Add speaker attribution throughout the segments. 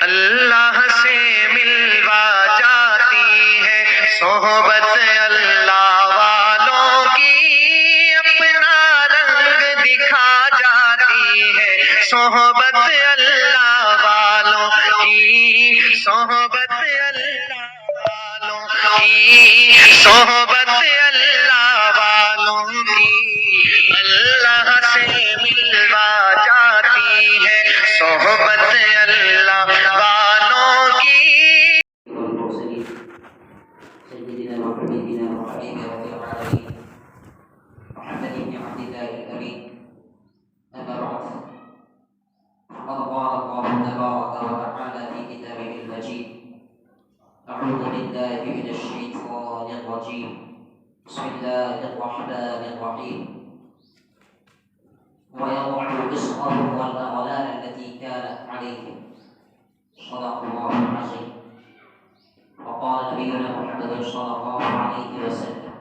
Speaker 1: اللہ سے ملوا جاتی ہے صحبت اللہ والوں کی، اپنا رنگ دکھا جاتی ہے صحبت اللہ والوں کی، صحبت اللہ والوں کی، صحبت اللہ والوں کی، اللہ سے ملوا جاتی ہے صحبت اللہ والوں کی۔
Speaker 2: سيدنا وحبيبنا وحبيب رب العالمين محمد بن عبد الله الأمين، أما بعد فقد قال الله تبارك وتعالى في كتابه المجيد: أعوذ بالله من الشيطان الرجيم، بسم الله الرحمن الرحيم. ويضع إصرهم والأغلال التي كانت عليهم، صدق الله العظيم. وقال نبينا محمد صلى الله عليه وسلم: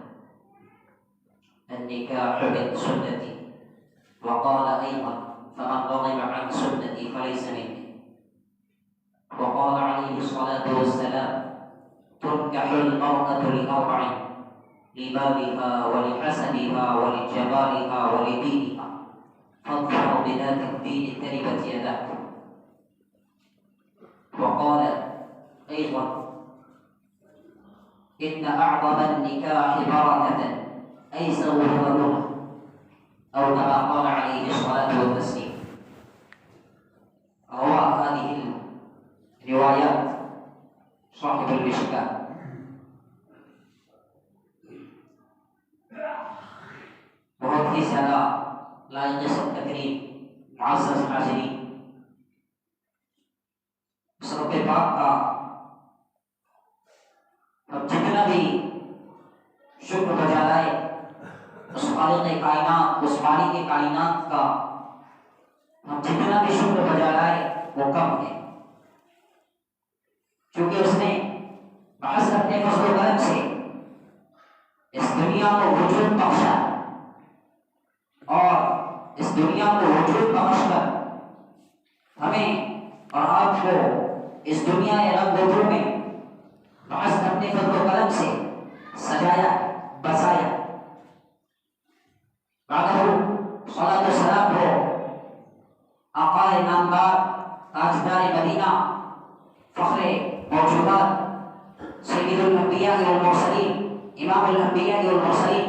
Speaker 2: النكاح من سنتي. وقال أيضا: فمن رغب عن سنتي فليس مني. وقال عليه الصلاة والسلام: تنكح المرأة لأربع: لمالها ولحسبها ولجمالها ولدينها، فاظفر بذات الدين تربت يداك. وقال أيضا: إن أعظم النكاح بركة أيسره ودونه، أو كما قال عليه الصلاة والتسليم. روى هذه الروايات صاحب المشكاة. بہت ہی زیادہ لائق تقریب معزز حاضرین، اس رب پاک کا اب جتنا بھی شکر بجا لائے اس خالق کائنات، اس مالک کائنات کا ہم جتنا بھی شکر بجا لائے وہ کم ہے، کیونکہ اس نے محض اپنے فضل و کرم سے اس دنیا کو وجود بخشا، اور اس دنیا کو وجود بخش کر ہمیں اور آپ کو اس دنیا رنگ بھور میں محض اپنے فضل و کرم سے سجایا، بسایا۔ بعدہ صلاۃ و سلام ہو آقا نامدار، تاجدار مدینہ، فخر موجودات، سید الانبیاء والمرسلین، امام الانبیاء والمرسلین،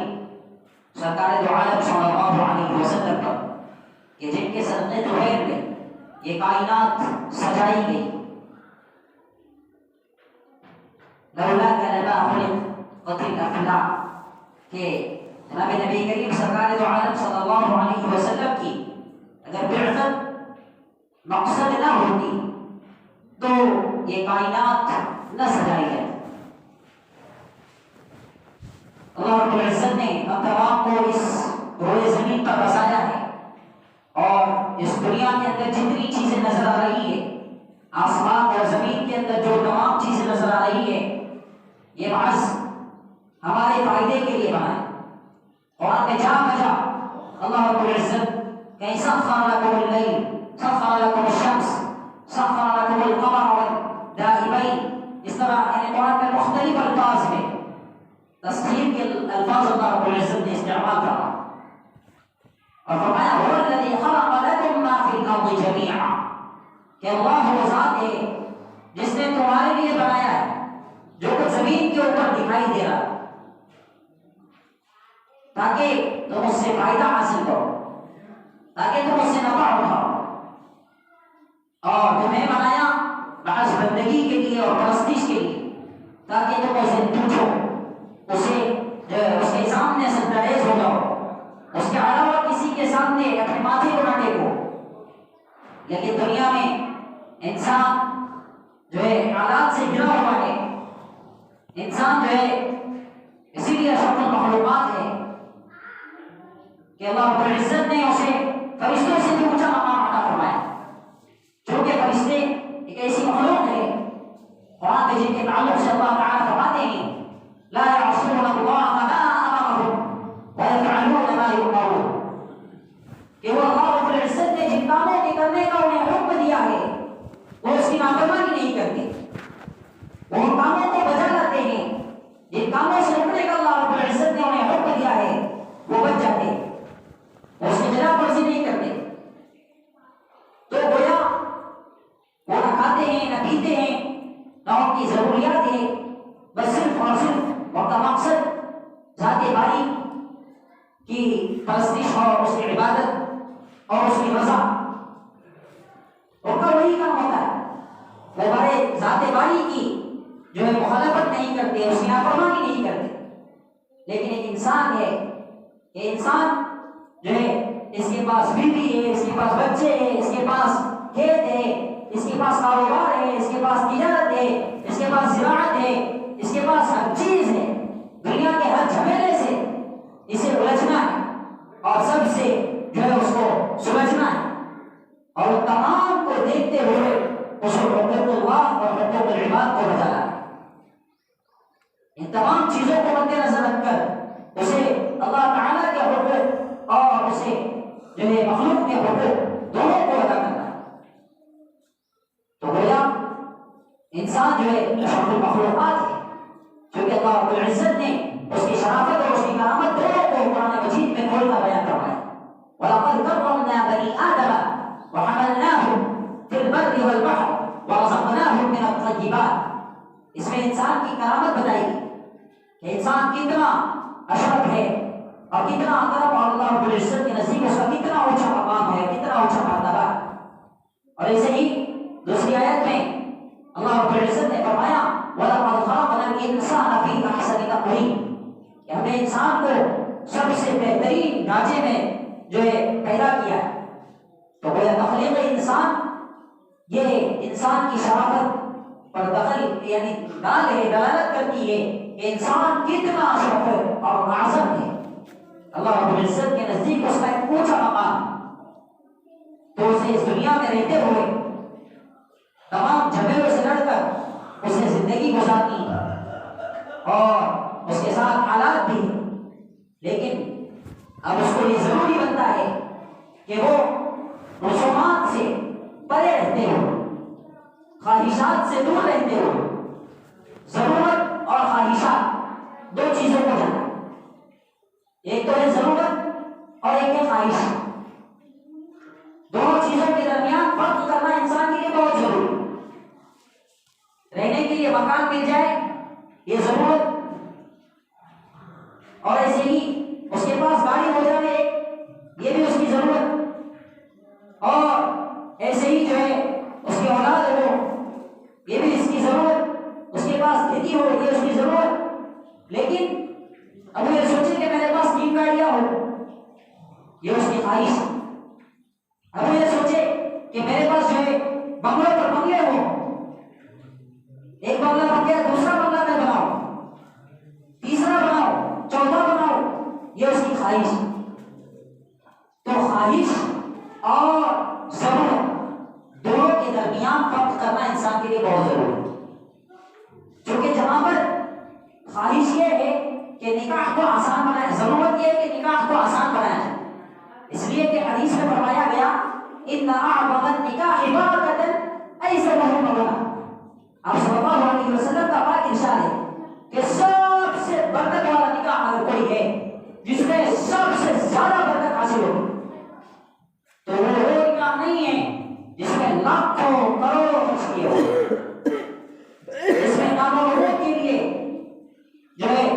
Speaker 2: سرکار دو عالم صلی اللہ علیہ وسلم پر کہ جن کے صدقے تو خیر میں یہ کائنات سجائی گئی۔ لولاک لما خلقت الافلاک، کہ جناب نبی کریم سرکار دو عالم صلی اللہ علیہ وسلم کی اگر بعثت مقصد نہ ہوتی تو یہ کائنات نہ سجائی جاتی۔ اللہ رب العزت نے ہم تمام کو اس روئے زمین پر بسایا ہے، اور اس دنیا کے اندر جتنی چیزیں نظر آ رہی ہے، آسمان اور زمین کے اندر جو تمام چیزیں نظر آ رہی ہے، یہ محض ہمارے فائدے کے لیے بنا ہے۔ قرآن میں جا بجا اللہ رب العزت کہیں سخر لکم اللیل، سخر لکم الشمس، سخر لکم القمر والدائبین، اس طرح یعنی قرآن میں مختلف الفاظ میں تسخیر کے الفاظ اللہ رب العزت نے استعمال کرا، اور فرمایا هو الذی خلق لکم ما فی الارض جمیعا، کہ اللہ وہ ذات ہے جس نے تمہارے لیے بنایا ہے جو کچھ زمین کے اوپر دکھائی دے رہا، تاکہ تم اس سے فائدہ حاصل کرو، تاکہ تم اس سے نفع اٹھاؤ، اور تمہیں بنایا محض بندگی کے لیے اور پرستش کے لیے، تاکہ تم اسے پوچھو، اسے اس کے سامنے سجدہ ریز ہو جاؤ، اس کے علاوہ کسی کے سامنے اپنے ماتھے کو نہ ٹیکو۔ لیکن دنیا میں انسان جو ہے حالات سے گرا ہوا ہے، انسان جو ہے اسی لیے اشرف المخلوقات ہے کہ اللہ رب العزت نے اسے فرشتوں سے بھی اونچا مقام عطا فرمایا، چونکہ فرشتے ایک ایسی مخلوق ہے قرآن میں جن کے تعلق سے اللہ تعالیٰ فرماتے ہیں لا يعصون الله ما امرهم ويفعلون ما يؤمرون، کہ وہ اللہ رب العزت نے جن کاموں کے کرنے کا انہیں حکم دیا ہے وہ اس کی نافرمانی کھاتے ہیں نہ پیتے ہیں نہ ان کی ضروریات ہے، بس صرف اور صرف ان کا مقصد ذات باری کی پرستش اور اس کی عبادت اور اس کی رضا، ان کا وہی کام ہوتا ہے۔ وہ بڑے ذات باری کی جو ہے مخالفت نہیں کرتے، اس کی نافرمانی نہیں کرتے، لیکن ایک انسان ہے، یہ انسان جو ہے اس کے پاس بیوی ہے، اس کے پاس بچے ہیں، اس کے پاس کھیت ہے، اس کے پاس کاروبار ہے، اس کے پاس تجارت ہے، اس کے پاس زراعت ہے، اس کے پاس ہر چیز ہے، دنیا کے ہر جھمیلے سے اسے الجھنا ہے اور سب سے جو ہے اس کو سلجھنا ہے، اور تمام کو دیکھتے ہوئے اس کو حقوق اللہ اور حقوق العباد کو بجانا ہے۔ ان تمام چیزوں کو مد نظر رکھ کر اسے اللہ تعالیٰ کے حقوق اور اسے جو ہے مخلوق کے حقوق دونوں کو ادا کرنا ہے۔ تو گویا انسان جو ہے اشرف المخلوقات ہے، کیونکہ اللہ رب العزت نے اس کی شرافت اور اس کی کرامت دونوں کو قرآن مجید میں کھول کر بیان فرمایا۔ وَلَقَدْ كَرَّمْنَا بَنِي آدَمَ وَحَمَلْنَاهُمْ فِي الْبَرِّ وَالْبَحْرِ وَرَزَقْنَاهُمْ مِنَ الطَّيِّبَاتِ۔ اس میں انسان کی کرامت بتائی کہ انسان کتنا اشرف ہے اور کتنا اکرم، اور اللہ رب العزت کے نزدیک اس کا کتنا اونچا مقام ہے، کتنا اونچا مرتبہ ہے۔ اور ایسے ہی دوسری آیت میں اللہ رب العزت نے فرمایا وَلَقَدْ خَلَقْنَا الْإِنسَانَ فِي أَحْسَنِ تَقْوِيمٍ، کہ ہم نے انسان کو سب سے بہترین ڈھانچے میں جو ہے پیدا کیا ہے۔ تو گویا تخلیق انسان یہ انسان کی شرافت پر دخل یعنی دلالت کرتی ہے کہ انسان کتنا اشرف اور اعظم ہے، اللہ رب العزت کے نزدیک اس کا ایک اونچا مقام۔ تو اسے اس دنیا میں رہتے ہوئے تمام جھمیلوں سے لڑ کر اسے زندگی گزارنی اور اس کے ساتھ حالات بھی، لیکن اب اس کو یہ ضروری بنتا ہے کہ وہ رسومات سے پرے رہتے ہو، خواہشات سے دور رہتے ہو، ضرورت اور خواہشات دو چیزوں کو جانا، ایک تو ہے ضرورت اور ایک ہے خواہش۔ دونوں چیزوں کے درمیان فرق کرنا انسان کے لیے بہت ضروری ہے۔ رہنے کے لیے مکان مل جائے یہ ضرورت، اور ایسے ہی اس کے پاس گاڑی ہو جائے یہ بھی اس کی ضرورت، اور ایسے ہی جو ہے اس کی اولاد ہو یہ بھی اس کی ضرورت، اس کے پاس کھیتی ہو یہ اس کی ضرورت، لیکن اب یہ سوچے کہ میرے پاس 3 گاڑیاں ہو یہ اس کی خواہش۔ اب یہ سوچے کہ میرے پاس جو ہے بنگلوں پر بنگلے ہو، ایک بنگلہ بن گیا دوسرا بنگلہ میں بناؤ، تیسرا بناؤ، چوتھا بناؤ، یہ اس کی خواہش۔ تو خواہش اور ضرورت دونوں کے درمیان فرق کرنا انسان کے لیے بہت ضروری ہے، کیونکہ جہاں پر خواہش یہ ہے کہ نکاح کو آسان بنایا، ضرورت یہ ہے کہ نکاح کو آسان بنایا جائے، اس لیے کہ حدیث میں فرمایا گیا ان اعظم النکاح برکۃ ایسر مولہ، آپ صلی اللہ علیہ وسلم کا پاک ارشاد ہے کہ سب سے برکت والا نکاح اگر کوئی ہے جس میں سب سے زیادہ برکت حاصل ہوگی تو وہ نکاح نہیں ہے جس میں لاکھوں کروڑوں خرچ کیے ہو، جس میں ناموں لوگوں کے لیے جو ہے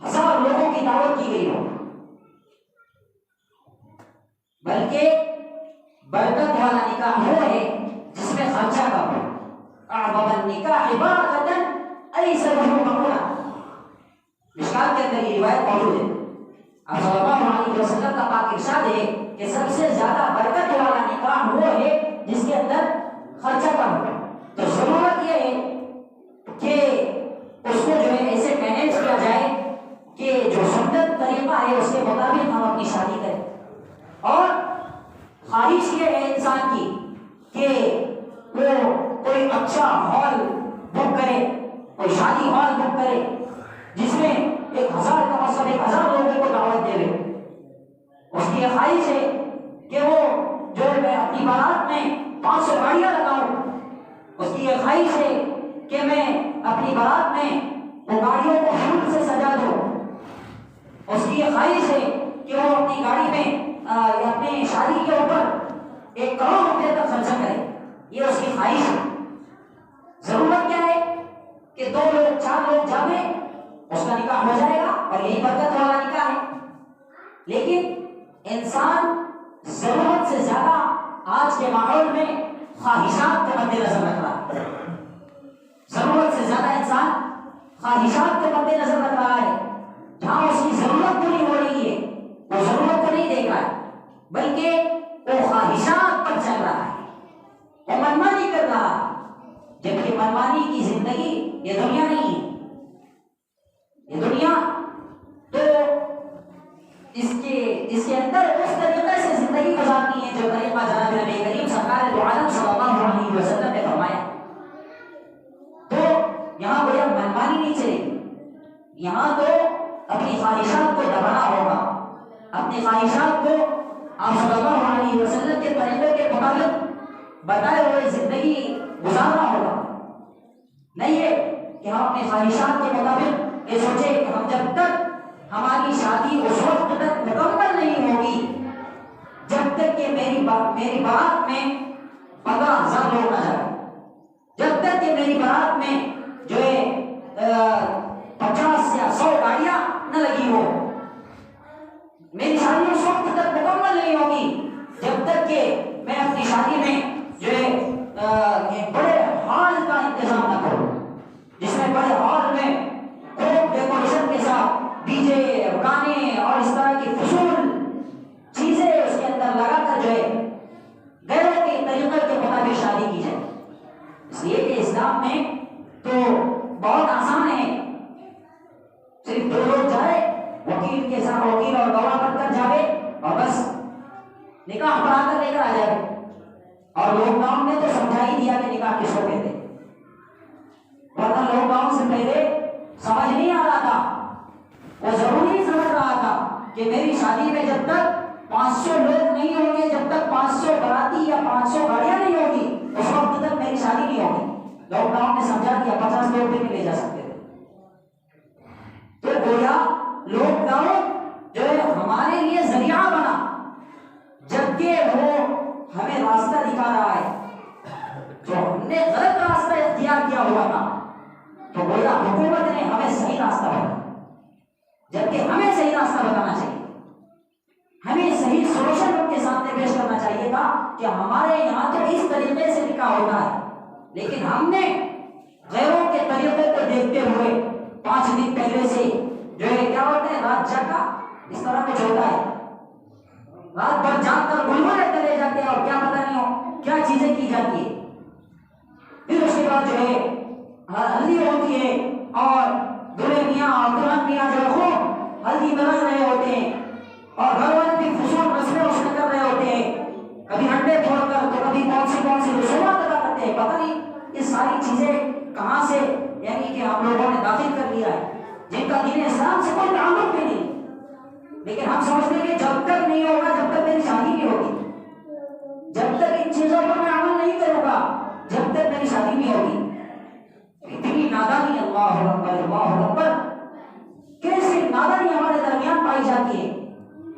Speaker 2: 1000 لوگوں کی دعوت کی گئی ہو، بلکہ برکت والا نکاح وہ ہے جس میں خرچہ کم ہو۔ اعظم النکاح برکۃ ایسر مولہ، مشکات کے اندر یہ روایت موجود ہے، آپ صلی اللہ علیہ وسلم کا پاک ارشاد ہے کہ سب سے زیادہ برکت والا نکاح وہ ہے جس کے اندر خرچہ کم ہو۔ تو ضرورت یہ ہے کہ اس کو جو ہے ایسے مینیج کیا جائے کہ جو سنت طریقہ ہے اس کے مطابق ہم اپنی شادی کریں، اور خواہش یہ ہے انسان کی کہ وہ کوئی اچھا ہال بک کرے، کوئی شادی ہال بک کرے جس میں 1000 کا مطلب 1000 لوگوں کو دعوت دے رہے، اس کی یہ خواہش ہے کہ وہ جو ہے میں اپنی بارات میں 500 گاڑیاں لگاؤں، اس کی یہ خواہش ہے کہ میں اپنی بارات میں وہ گاڑیوں کو پھول سے سجا دوں، اس کی یہ خواہش ہے کہ وہ اپنی گاڑی میں اپنی شادی کے اوپر 1 کروڑ روپے کا خرچہ کرے، یہ اس کی خواہش ہے۔ 4 لوگ جامے اس کا نکاح ہو جائے گا اور یہی برکت والا نکاح ہے. لیکن انسان ضرورت سے زیادہ آج کے ماحول میں خواہشات کے مد نظر رکھ رہا ہے. ضرورت سے زیادہ انسان خواہشات کے مد نظر رکھ رہا ہے. جہاں اس کی ضرورت پوری ہو رہی ہے وہ ضرورت کو نہیں دیکھ رہا ہے بلکہ وہ خواہشات پر چل رہا ہے, وہ منمانی کر رہا ہے. جبکہ منمانی کی زندگی یہ دنیا نہیں ہے. یہ دنیا تو اس کے اندر اس طریقے سے زندگی گزارنی ہے جو طریقہ جناب نبی کریم سرکار دو عالم صلی اللہ علیہ وسلم نے فرمایا. تو یہاں کوئی منمانی نہیں چلے گی. یہاں تو اپنی خواہشات کو دبانا ہوگا. اپنی خواہشات کو آپ صلی اللہ علیہ وسلم کے طریقے کے مطابق بتائے ہوئے زندگی گزارنا ہوگا. نہیں ہے کہ ہم اپنی خواہشات کے مطابق یہ سوچیں کہ ہم جب تک ہماری شادی اس وقت تک مکمل نہیں ہوگی جب تک کہ میری بارات میں 15,000 لوگ نہ جائیں, جب تک کہ میری بارات میں جو ہے 50 یا 100 گاڑیاں نہ لگی ہو, میری شادی اس وقت تک مکمل نہیں ہوگی جب تک کہ میں اپنی شادی میں جو ہے بڑے ہال کا انتظام نہ کروں, جس میں بڑے ہال میں خوب ڈیکوریشن کے ساتھ ڈی جے گانے اور اس طرح کی فضول چیزیں اس کے اندر لگا کر جو ہے غیروں کے طریقے کے مطابق شادی کی جائے. اس لیے کہ اسلام میں تو بہت آسان ہے, صرف 2 لوگ جائے وکیل کے ساتھ, وکیل اور گواہ بن کر جاوے اور بس نکاح پڑھا کر لے کر آ جائے. اور لاک ڈاؤن نے تو سمجھا ہی دیا کہ نکاح کس کو کہتے, ورنہ لاک ڈاؤن سے پہلے سمجھ نہیں آ رہا تھا. وہ ضروری سمجھ رہا تھا کہ میری شادی میں جب تک 500 لوگ نہیں ہوں گے, جب تک 500 باراتی یا 500 گاڑیاں نہیں ہوگی اس وقت تک میری شادی نہیں ہوگی. لاک ڈاؤن نے سمجھا دیا 50 لوگ بھی نہیں لے جا سکتے تھے. تو گویا لاک ڈاؤن جو ہے ہمارے لیے ذریعہ بنا, جبکہ وہ ہمیں راستہ دکھا رہا ہے. جو ہم نے غلط راستہ اختیار کیا ہوا تھا تو گویا حکومت نے ہمیں صحیح راستہ بتایا, جبکہ ہمیں صحیح راستہ بتانا چاہیے. ہمیں صحیح سولوشن ان کے سامنے پیش کرنا چاہیے تھا کہ ہمارے یہاں تو اس طریقے سے نکاح ہوتا ہے, لیکن ہم نے غیروں کے طریقے کو دیکھتے ہوئے 5 دن پہلے سے جو ہے کیا ہوتا ہے رات جاگا اس طرح کچھ ہوتا ہے, رات بھر جاگ کر گلگلے چلے جاتے ہیں اور کیا پتہ نہیں ہو کیا چیزیں کی جاتی ہے. پھر اس کے بعد جو ہے ہلدی ہوتی ہے اور دلہے میاں اور دلہن میاں جو ہے خوب ہلدی بنا رہے ہوتے ہیں اور گھر والے بھی فضول رسمیں اس میں کر رہے ہوتے ہیں, کبھی انڈے پھوڑ کر تو کبھی کون سی رسومات ادا کرتے ہیں. پتہ نہیں یہ ساری چیزیں کہاں سے یعنی کہ ہم لوگوں نے داخل کر لیا ہے جن کا دین اسلام سے کوئی تعلق بھی نہیں. لیکن ہم سمجھتے ہیں کہ جب تک نہیں ہوگا جب تک میری شادی نہیں ہوگی, جب تک ان چیزوں پر میں عمل نہیں کروں گا جب تک میری شادی نہیں ہوگی. اتنی نادانی, اللہ اکبر اللہ اکبر, کیسی نادانی ہمارے درمیان پائی جاتی ہے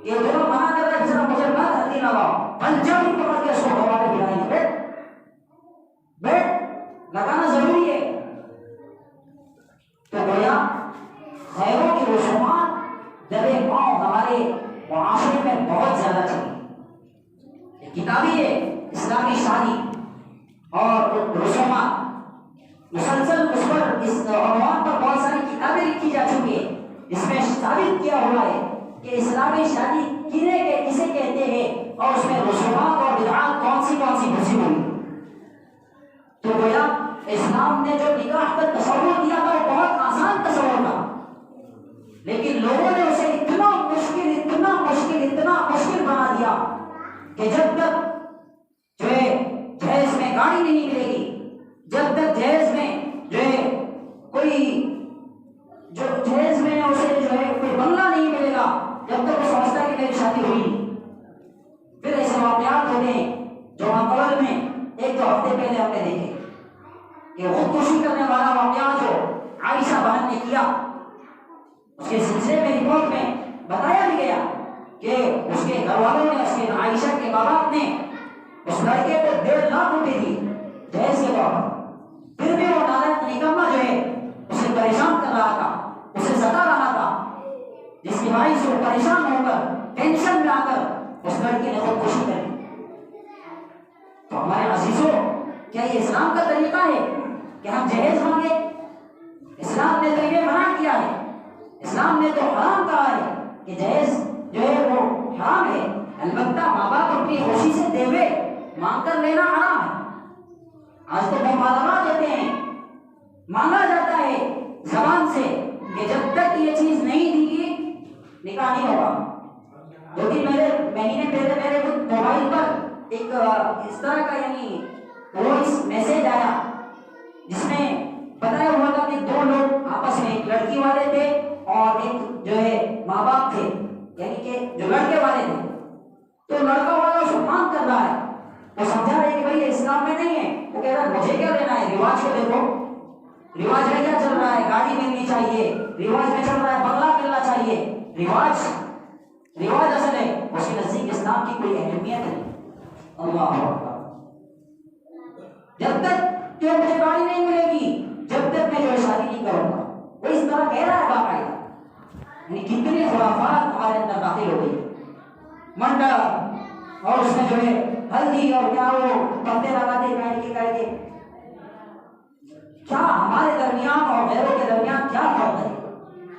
Speaker 2: کہ دونوں منع کر رہے ہیں مجھے بات ہلدی لگاؤ, پنجابی پکڑ کے اس کو ہمارے بلائیں گے, بیٹھ لگانا ضروری ہے. تو گویا خیروں کی رسومات دبے پاؤں ہمارے معاشرے میں بہت زیادہ چلی. کتابی ہے اسلامی شادی اور رسومات, مسلسل اس پر اس عنوان پر بہت ساری کتابیں لکھی جا چکی ہیں. اس میں ثابت کیا ہوا ہے کہ اسلامی شادی کسے کہتے ہیں اور اس میں رسومات اور بدعات کون سی گھسی ہوئی. تو گویا اسلام نے جو نکاح کا تصور دیا تھا وہ بہت آسان تصور تھا, لیکن لوگوں نے اسے اتنا مشکل بنا دیا کہ جب تک جو ہے جہیز میں گاڑی نہیں ملے گی, جب تک جہیز میں جو ہے جو جہیز میں اسے جو ہے کوئی بنگلہ نہیں ملے گا جب تک وہ سمجھتا ہے کہ میری شادی ہوئی. پھر ایسے واقعات ہوتے ہیں جو ہم قبل میں 1-2 ہفتے پہلے ہم نے دیکھے کہ خودکشی کرنے والا واقعہ جو عائشہ بہن نے کیا, اس کے سلسلے میں رپورٹ میں بتایا بھی گیا کہ اس کے گھر والوں نے, اس کے عائشہ کے ماں باپ نے اس لڑکے کو 1.5 لاکھ روپے دی جہیز کے طور پر. پھر بھی وہ نالائق نکما جو ہے اسے پریشان اسلام کا طریقہ ہے کہ ہم جہیز مانگے؟ اسلام نے تو یہ منع کیا ہے، اسلام نے تو حرام کہا ہے کہ جہیز جو ہے وہ حرام ہے۔ البتہ ماں باپ اپنی خوشی سے دیوے مانگ کر لینا حرام ہے۔ آج تو مبالغہ دیتے ہیں، مانگا جاتا ہے زبان سے کہ جب تک یہ چیز نہیں دی گی نکاح نہیں ہوگا۔ 2-3 مہینے پہلے میرے موبائل پر ایک اس طرح کا یعنی وائس میسج آیا جس میں بتایا ہوا تھا کہ 2 لوگ آپس میں، ایک لڑکی والے تھے اور ایک جو ہے ماں باپ تھے، یعنی کہ جو لڑکے والے تھے، تو لڑکا والا اس کو مانگ کر رہا ہے، وہ سمجھا رہا ہے کہ بھائی اسلام میں نہیں ہے، وہ کہہ رہا ہے مجھے کیا لینا ہے، رواج کو دیکھو، رواج میں کیا چل رہا ہے، گاڑی ملنی چاہیے، رواج میں چل رہا ہے بنگلہ ملنا چاہیے، رواج اصل ہے، اس کے نزدیک اسلام کی کوئی اہمیت نہیں۔ اللہ اکبر، جب تک کہ مجھے گاڑی نہیں ملے گی جب تک میں جو شادی نہیں کروں گا، وہ اس طرح کہہ رہا ہے باقاعدہ۔ یعنی کتنی خرافات ہمارے اندر داخل ہو گئی، منڈپ اور اس میں جو ہے ہلدی اور کیا وہ پردے لگاتے کاٹ کے کیا ہمارے درمیان اور غیروں کے درمیان کیا فرق ہے؟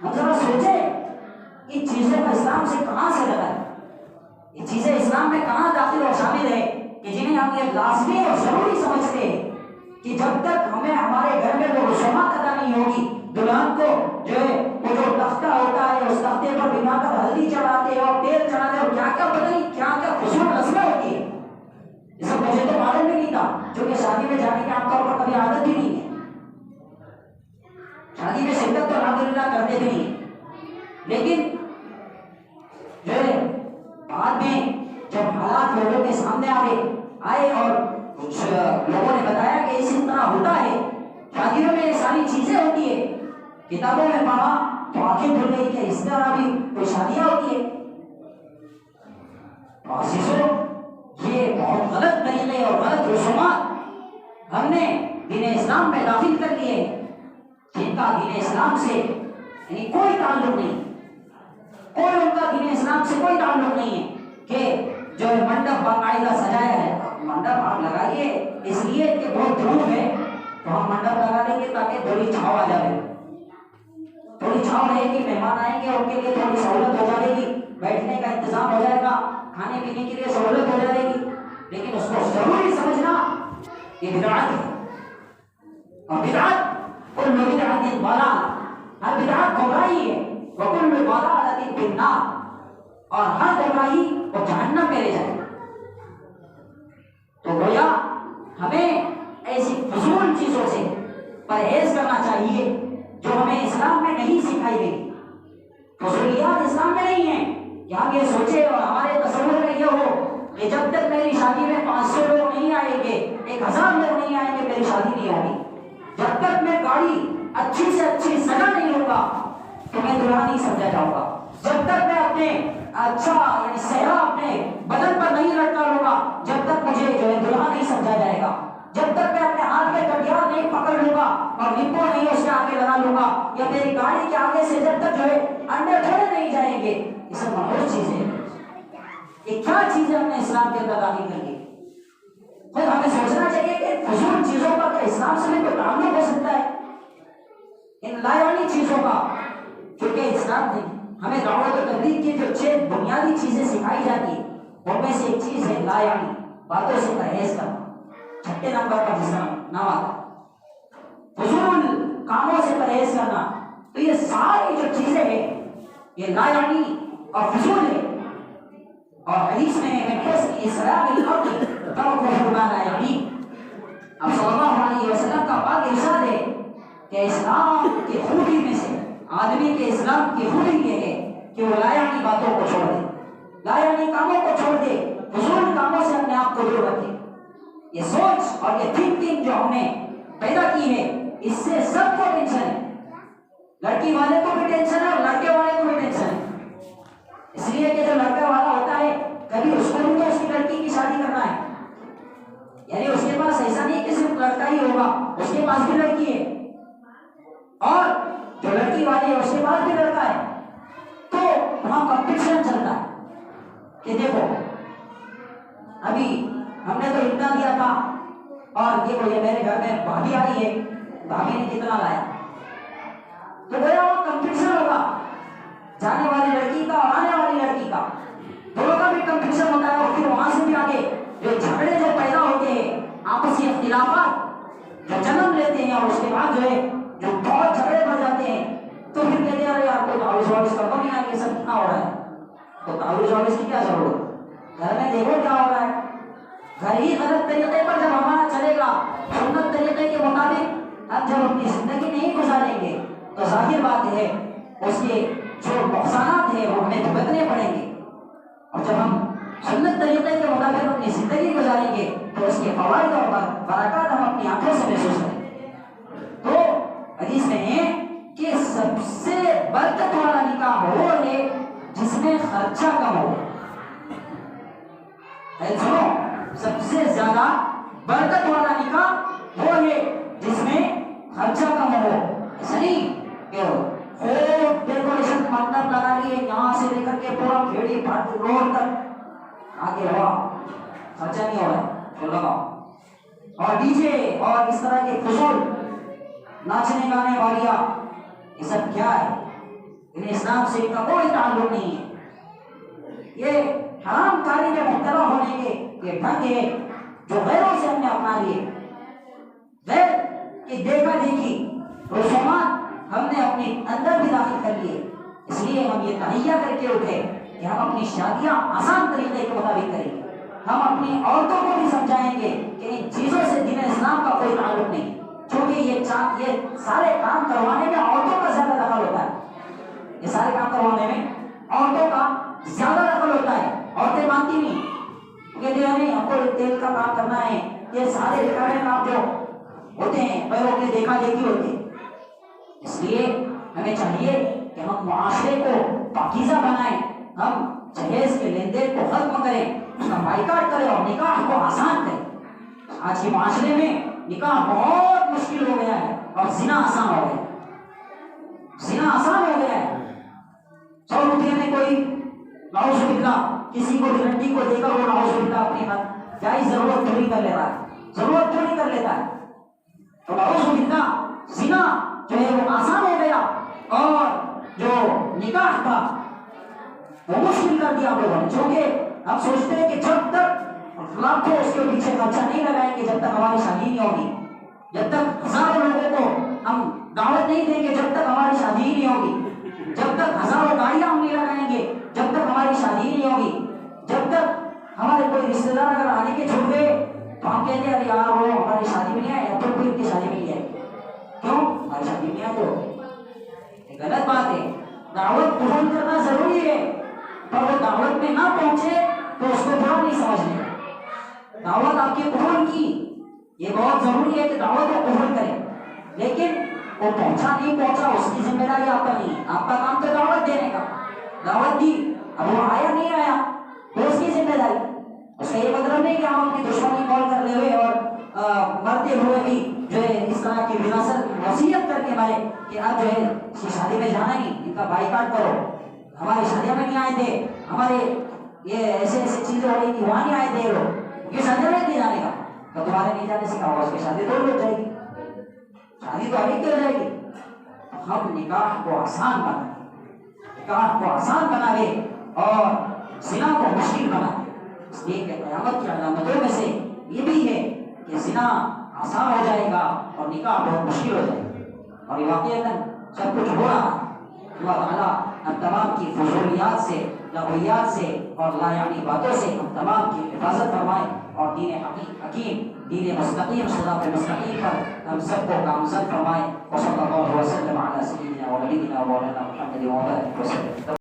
Speaker 2: ہم ذرا سوچیں ان چیزوں کا اسلام سے کہاں سے لگا ہے، یہ چیزیں اسلام میں کہاں داخل اور شامل ہے کہ جنہیں ہم یہ لازمی اور ضروری سمجھتے ہیں کہ جب تک ہمیں ہمارے گھر میں وہ رسومات ادا نہیں ہوگی، دلہن کو جو ہے وہ جو تختہ ہوتا ہے اس تختے پر بنا کر ہلدی چڑھاتے اور تیل چڑھاتے اور کیا کیا پتہ نہیں کیا کیا فضول رسمیں ہوتی ہے، یہ سب مجھے تو معلوم بھی نہیں تھا، جو کہ شادی میں جانے کے عام طور پر کبھی عادت بھی نہیں ہے، شادی میں شرکت تو الحمدللہ کرتے بھی نہیں، لیکن جو ہے بعد میں جب حالات لوگوں کے سامنے آئے اور کچھ لوگوں نے بتایا کہ اسی طرح ہوتا ہے، شادیوں میں یہ ساری چیزیں ہوتی ہے، کتابوں میں پڑھا تو آنکھیں کھل گئی کہ اس طرح بھی کوئی شادیاں ہوتی ہے۔ عزیزوں، یہ بہت غلط طریقے اور غلط رسومات ہم نے دین اسلام میں داخل کر لیے جن کا دین اسلام سے یعنی کوئی تعلق نہیں، کوئی ان کا دین اسلام سے کوئی تعلق نہیں ہے کہ جو منڈپ باقاعدہ سجایا ہے، منڈپ آپ لگائیے اس لیے کہ بہت دھوپ ہے تو ہم منڈپ لگا دیں گے تاکہ تھوڑی چھاؤں آ جائے، تھوڑی چھاؤں رہے گی، مہمان آئیں گے ان کے لیے تھوڑی سہولت ہو جائے گی، بیٹھنے کا انتظام ہو جائے گا، کھانے پینے کے لیے سہولت ہو جائے گی، لیکن اس کو ضروری سمجھنا یہ بدعت ہے، اور بدعت کل بدعت ضلالہ، ہر بدعت گمراہی ہے، وکل ضلالۃ فی النار، اور ہر گمراہی وہ جہنم میں لے جائے گا۔ تو گویا ہمیں ایسی فضول چیزوں سے پرہیز کرنا چاہیے جو ہمیں اسلام میں نہیں سکھائی گئی۔ فضولیات اسلام میں نہیں ہیں کہ ہم یہ سوچیں اور ہمارے تصور میں یہ ہو کہ جب تک میری شادی میں 500 لوگ نہیں آئیں گے، 1000 لوگ نہیں آئیں گے، میری شادی نہیں ہوگی، جب تک میں گاڑی اچھی سے اچھی سجا نہیں ہوگا تو میں دلہا نہیں سمجھا جاؤں گا، جب تک میں اپنے اچھا یعنی صحرا اپنے بدن پر نہیں لٹکا لوں گا، جب تک مجھے جو ہے دلہا نہیں سمجھا جائے گا، جب تک میں اپنے ہاتھ میں کٹیار نہیں پکڑ لوں گا اور لمبو نہیں اس کے آگے لگا لوں گا، یا میری گاڑی کے آگے سے جب تک جو ہے انڈے تھوڑے نہیں جائیں گے، یہ سب منحوس چیزیں ہیں۔ یہ کیا چیزیں ہم نے اسلام کے اندر داخل کر دی؟ خود ہمیں سوچنا چاہیے کہ فضول چیزوں کا کیا اسلام سے بھی کوئی تعلق ہو سکتا ہے؟ ان لایانی چیزوں کا، کیونکہ اسلام نے ہمیں دعوت و تبلیغ کی جو 6 بنیادی چیزیں سکھائی جاتی ہیں ان میں سے ایک چیز ہے لایانی، باتوں سے پرہیز کرنا، 6 نمبر پر جس کا نام آتا ہے فضول کاموں سے پرہیز کرنا۔ تو یہ ساری جو چیزیں ہیں یہ لایانی اور فضول ہے، اور حدیث میں ہے کہ اسلام الارض ترک ما لا یعنی، اب صلی اللہ علیہ وسلم کا پاک ارشاد ہے کہ اسلام کی خوبی میں سے، آدمی کے اسلام کی خوبی یہ ہے کہ وہ لایانی باتوں کو چھوڑ دے، لایانی کاموں کو چھوڑ دے، فضول کاموں سے اپنے آپ کو دور رکھے۔ یہ سوچ اور یہ تھنکنگ جو ہم نے پیدا کی ہے اس سے سب کو ٹینشن ہے، لڑکی والے کو بھی ٹینشن ہے اور لڑکے والے کو بھی ٹینشن ہے، اس لیے کہ جو لڑکا والا ہوتا ہے کبھی اس کو بھی تو اس کی لڑکی کی شادی کرنا ہے، یعنی اس کے پاس ایسا نہیں کہ صرف لڑکا ہی ہوگا، اس کے پاس بھی لڑکی ہے، اور جو لڑکی والی ہے اس کے پاس بھی لڑکا ہے، تو وہاں کمپٹیشن چلتا ہے کہ دیکھو ابھی ہم نے تو اتنا دیا تھا اور یہ کوئی میرے گھر میں بھابھی آئی ہے، بھابھی نے کتنا لایا، تو گویا وہ کمپٹیشن ہوگا جانے والی لڑکی کا اور آنے والی لڑکی کا، دونوں کا بھی کمپٹیشن ہوتا ہے، اور پھر وہاں سے بھی آگے جو جھگڑے جو پیدا ہوتے ہیں، آپسی اختلافات جو جنم لیتے ہیں، اور اس کے بعد جو ہے جو بہت جھگڑے بڑھ جاتے ہیں، تو پھر کہتے ہیں ارے یار کوئی تعویذ واویز کر دو، نہیں یہ سب کتنا ہو رہا ہے، تو تعویذ واویز کی کیا ضرورت، گھر میں دیکھو کیا ہو رہا ہے، گھر ہی غلط طریقے پر جب ہمارا چلے گا، سنت طریقے کے مطابق اب جب اپنی زندگی نہیں گزاریں گے تو ظاہر بات ہے اس کے جو نقصانات ہیں وہ ہمیں بھگتنے پڑیں گے، اور جب ہم سنت طریقے کے مطابق اپنی زندگی گزاریں گے تو اس کے فوائد اور برکات ہم اپنی آنکھوں سے محسوس کریں گے۔ تو حدیث میں ہے کہ سب سے برکت والا نکاح وہ ہے جس میں خرچہ کم ہو، سنو، سب سے زیادہ برکت والا نکاح وہ ہے جس میں خرچہ کم ہو، ایسا نہیں کہ خوب ڈیکوریشن منڈپ لگا لیے یہاں سے لے کر کے پورا کھیڑی پھاٹ روڈ تک آگے ہوا، خرچہ نہیں ہو رہا ہے تو لگاؤ، اور ڈی جے اور اس طرح کے فضول ناچنے گانے والیاں، یہ سب کیا ہے، انہیں اسلام سے ان کا کوئی تعلق نہیں ہے، یہ حرام کاری میں مبتلا ہونے کے یہ ڈھنگ ہے جو غیروں سے ہم نے اپنا لیے، غیر کی دیکھا دیکھی رسومات ہم نے اپنے اندر بھی داخل کر لیے، اس لیے ہم یہ تہیہ کر کے اٹھے کہ ہم اپنی شادیاں آسان طریقے کے مطابق کریں گے، ہم اپنی عورتوں کو بھی سمجھائیں گے کہ ان چیزوں سے دین اسلام کا کوئی تعلق نہیں، کیونکہ یہ سارے کام کروانے میں عورتوں کا زیادہ دخل ہوتا ہے، یہ سارے کام کروانے میں عورتوں کا زیادہ دخل ہوتا ہے، عورتیں مانتی نہیں، کہتے ہیں نہیں ہم کو تیل کا کام کرنا ہے، یہ سارے ریکارڈ کام جو ہوتے ہیں پیروں کے دیکھا دیکھی ہوتے ہیں، اس لیے ہمیں چاہیے کہ ہم معاشرے کو پاکیزہ بنائیں، ہم جہیز کے لین دین کو ختم کریں، اس کا بائیکاٹ کریں اور نکاح کو آسان کریں۔ آج کے معاشرے میں نکاح بہت مشکل ہو گیا ہے اور زنا آسان ہو گیا ہے، زنا آسان ہو گیا ہے، 100 روپے میں کوئی نعوذ باللہ کسی کو بھی لڑکی کو دے کر وہ نعوذ باللہ اپنی جائز ضرورت پوری کر لیتا ہے، ضرورت پوری کر لیتا ہے، تو نعوذ باللہ زنا جو ہے وہ آسان ہو گیا، اور جو نکاح تھا وہ مشکل کر دیا ہم لوگوں نے، چونکہ ہم سوچتے ہیں کہ جب تک لاکھوں اس کے پیچھے خرچہ نہیں لگائیں گے جب تک ہماری شادی نہیں ہوگی، جب تک ہزاروں لوگوں کو ہم دعوت نہیں دیں گے جب تک ہماری شادی ہی نہیں ہوگی، جب تک ہزاروں گاڑیاں ہم نہیں لگائیں گے جب تک ہماری شادی ہی نہیں ہوگی، جب تک ہمارے کوئی رشتے دار اگر آنے کے چھوڑ گئے تو ہم کہتے ہیں ارے یار وہ ہماری شادی میں نہیں آئے، اب تو کوئی ان کی شادی میں نہیں آئے، کیوں ہماری شادی میں آئے، تو یہ غلط بات ہے، دعوت قبول کرنا ضروری ہے، پر وہ دعوت میں نہ پہنچے تو اس کو برا نہیں سمجھنے، دعوت آپ کی قبول کی، یہ بہت ضروری ہے کہ دعوت کو قبول کریں، لیکن وہ پہنچا نہیں پہنچا اس کی ذمہ داری آپ کا نہیں، آپ کا کام تو دعوت دینے کا، دعوت دی اب وہ آیا نہیں آیا وہ اس کی ذمہ داری، اس کا یہ مطلب نہیں کہ ہم اپنی دشمنی کال کر لے ہوئے اور مرتے ہوئے بھی جو ہے اس طرح کی وراثت وصیت کر کے مارے کہ اب جو ہے اس کی شادی میں جانا نہیں، ان کا بائیکاٹ کرو، ہماری شادیاں میں نہیں آئے تھے، ہمارے یہ ایسے ایسے چیزیں ہو رہی تھی وہاں نہیں آئے تھے لوگ، یہ شادی میں نہیں جانے کا، تو تمہارے نہیں جانے سے کہا ہوگا اس کی شادی تو ہو جائے گی، شادی تو ابھی کیوں جائے گی، ہم نکاح کو آسان بنائیں، نکاح کو آسان بنائے اور زنا کو مشکل بنائے، اس لیے کہ قیامت کی علامتوں میں سے یہ بھی ہے کہ زنا آسان ہو جائے گا اور نکاح بہت مشکل ہو جائے گا، اور یہ واقعتاً سب کچھ ہو رہا ہے، اللہ تعالیٰ ہم تمام کی فضولیات سے، لغویات سے اور لا یعنی باتوں سے ہم تمام کی حفاظت فرمائے، اور دین حکیم، دین مستقیم، صراط مستقیم پر ہم سب کو گامزن فرمائے، وصلی اللہ وسلم علی سیدنا و نبینا و مولانا محمد و آلہ وسلم۔